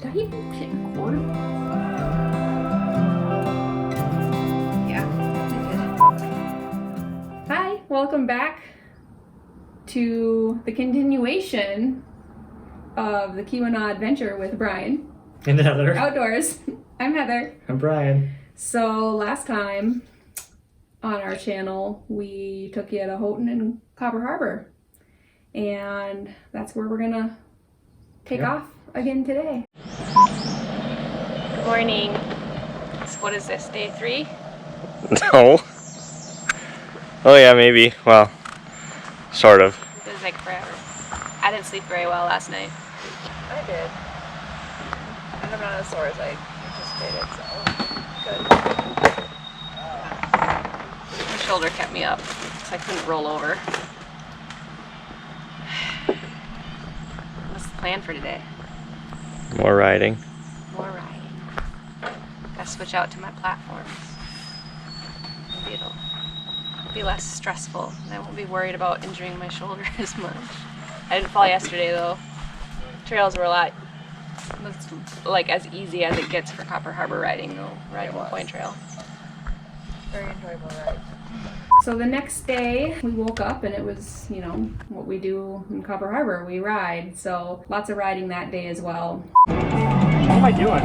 Did I even hit record? Yeah, I did. Hi, welcome back to the continuation of the Keweenaw adventure with Brian. And Heather. Outdoors. I'm Heather. I'm Brian. So last time on our channel, we took you to Houghton and Copper Harbor. And that's where we're gonna take off again today. Good morning. So what is this, day 3? No. Oh yeah, maybe. Well, sort of. It was like forever. I didn't sleep very well last night. I did. And I'm not as sore as I anticipated, so good. My shoulder kept me up, so I couldn't roll over. What's the plan for today? More riding. More riding. Gotta switch out to my platforms. Maybe it'll be less stressful, and I won't be worried about injuring my shoulder as much. I didn't fall yesterday though. Trails were a lot, like as easy as it gets for Copper Harbor riding though, riding the Point Trail. Very enjoyable ride. So the next day we woke up and it was, you know, what we do in Copper Harbor, we ride. So lots of riding that day as well. What am I doing?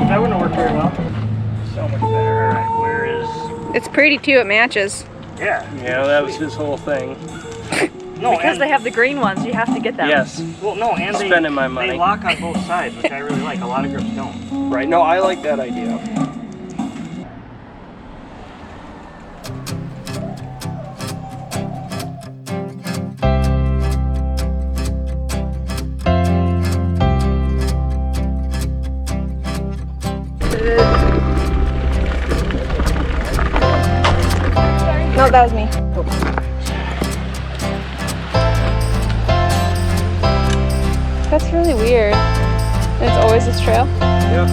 That wouldn't work very well. So much better. Alright, where is... It's pretty too, it matches. Yeah. Yeah, that was his whole thing. No, Because they have the green ones, you have to get them. Yes. Well, no, and Spending my money. they lock on both sides, which I really like. A lot of grips don't. Right. No, I like that idea. No, that was me. That's really weird. And it's always this trail? Yep.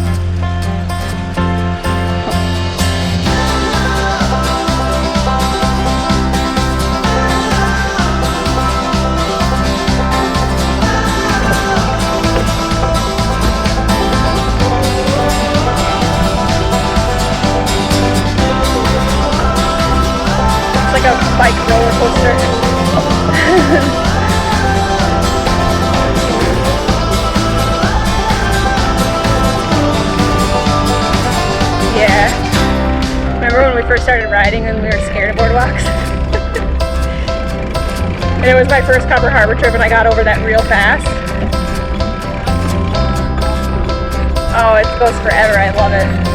It's like a bike roller coaster. Yeah. Remember when we first started riding and we were scared of boardwalks? And it was my first Copper Harbor trip and I got over that real fast. Oh, it goes forever. I love it.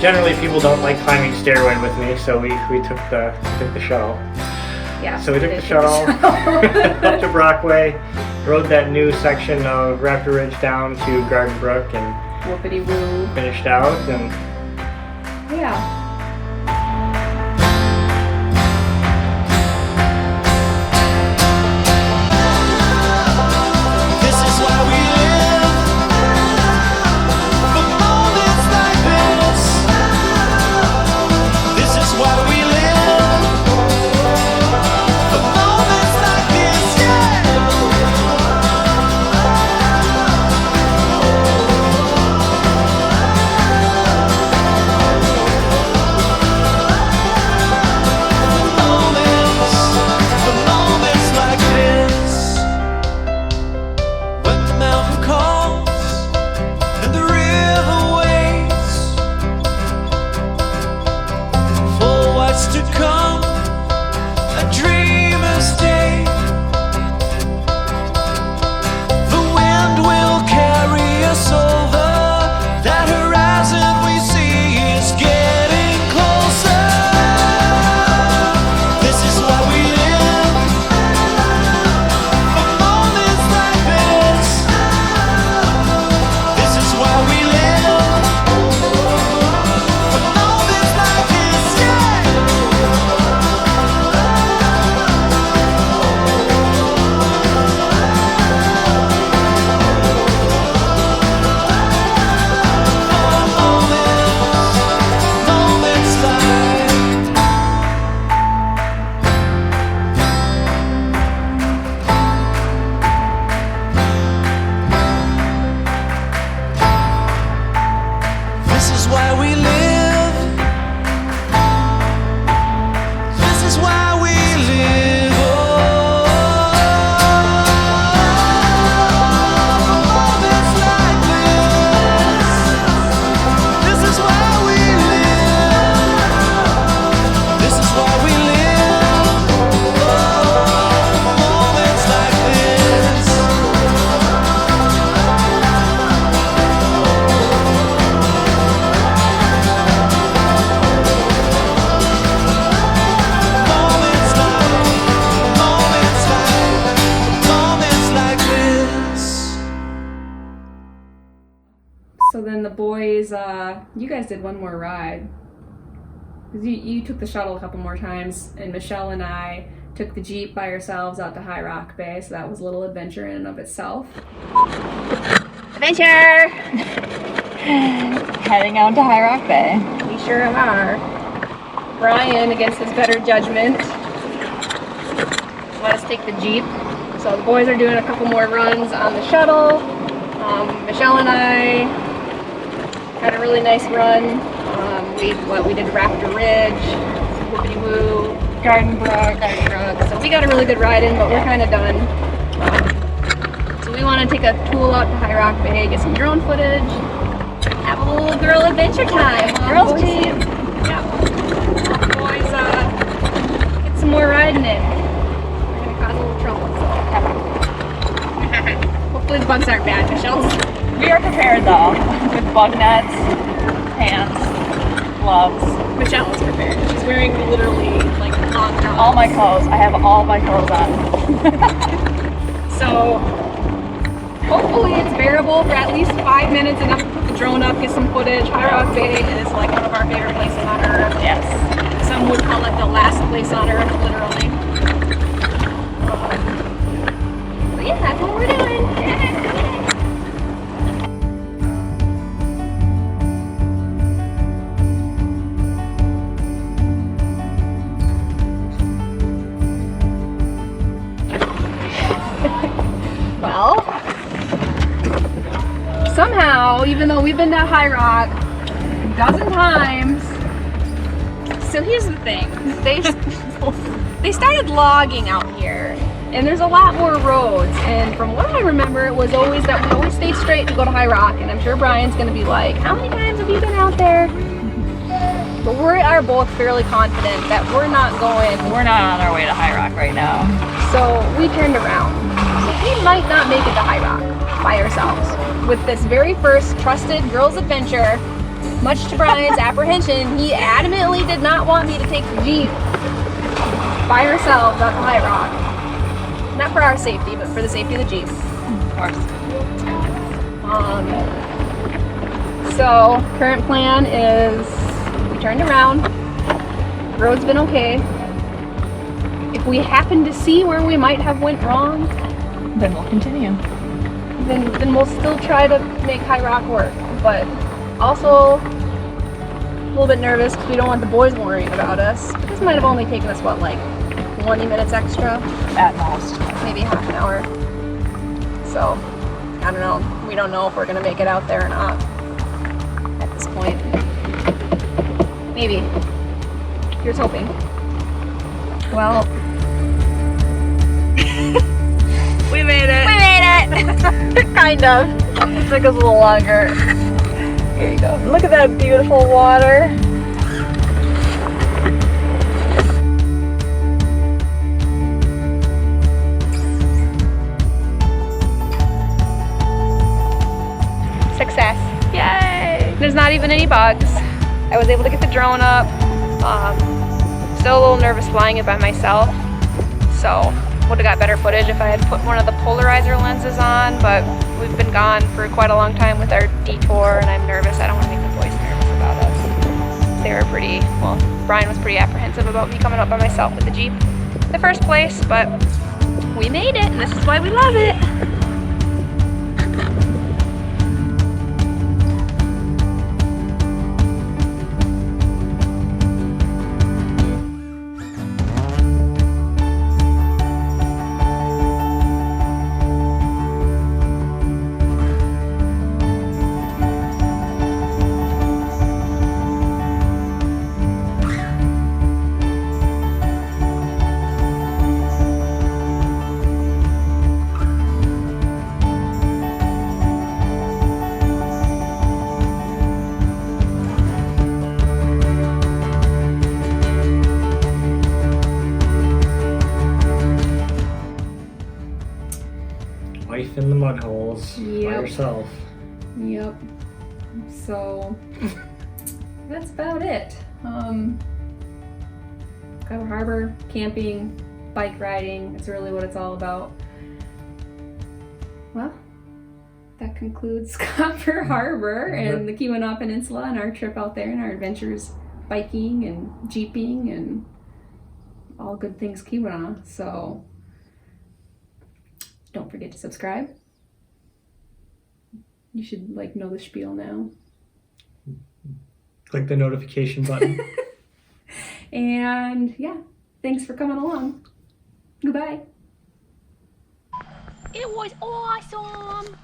Generally, people don't like climbing stairway with me, so we took the shuttle. Yeah. So we took the shuttle up to Brockway, rode that new section of Raptor Ridge down to Garden Brook, and Whoopity-woo. finished out. And Yeah. This is why we live for moments like this. This is why we live for moments like this, yeah. you guys did one more ride. 'Cause you took the shuttle a couple more times, and Michelle and I took the Jeep by ourselves out to High Rock Bay, so that was a little adventure in and of itself. Adventure! Heading out to High Rock Bay. We sure are. Brian, against his better judgment, let us take the Jeep. So the boys are doing a couple more runs on the shuttle. Michelle and I had a really nice run. We did Raptor Ridge, Whoopity Woo, Garden Brook. So we got a really good ride in, but we're kind of done. So we want to take a tool out to High Rock Bay, get some drone footage, have a little girl adventure time. Girls Jeep. Yeah. Boys, get some more riding in. We're gonna cause a little trouble. So. Hopefully the bugs aren't bad, Michelle's. We are prepared though, with bug nets, pants, gloves. Michelle is prepared. She's wearing literally like long drawers. All my clothes. I have all my clothes on. So hopefully it's bearable for at least 5 minutes, enough to put the drone up, get some footage. High Rock Bay is like one of our favorite places on Earth. Yes. Some would call it the last place on Earth, literally. But yeah, that's what we're doing. Well, somehow, even though we've been to High Rock a dozen times, so here's the thing, they started logging out here, and there's a lot more roads, and from what I remember, it was always that we always stay straight to go to High Rock, and I'm sure Brian's gonna be like, how many times have you been out there? But we are both fairly confident that we're not on our way to High Rock right now. so we turned around. So we might not make it to High Rock by ourselves. With this very first trusted girls' adventure, much to Brian's apprehension, he adamantly did not want me to take the Jeep by ourselves out to High Rock. Not for our safety, but for the safety of the Jeep. Of course. So current plan is we turned around. The road's been okay. If we happen to see where we might have went wrong, Then we'll continue. then we'll still try to make High Rock work. But also a little bit nervous because we don't want the boys worrying about us. This might have only taken us, what, like 20 minutes extra? At most. Maybe half an hour. So, I don't know. We don't know if we're going to make it out there or not at this point. Maybe. Here's hoping. Well, We made it. we made it! Kind of. It took us a little longer. Here you go. Look at that beautiful water. Success. Yay! There's not even any bugs. I was able to get the drone up. Still a little nervous flying it by myself. So would have got better footage if I had put one of the polarizer lenses on, but we've been gone for quite a long time with our detour, and I'm nervous. I don't want to make the boys nervous about us. They were Brian was pretty apprehensive about me coming up by myself with the Jeep in the first place, but we made it, and this is why we love it. Life in the mud holes by Yep. yourself. Yep. So that's about it. Cover Harbor, camping, bike riding, it's really what it's all about. Well, that concludes Copper Harbor and the Keweenaw Peninsula and our trip out there and our adventures biking and jeeping and all good things Keweenaw. So don't forget to subscribe. You should know the spiel now. Click the notification button. And yeah, thanks for coming along. Goodbye. It was awesome.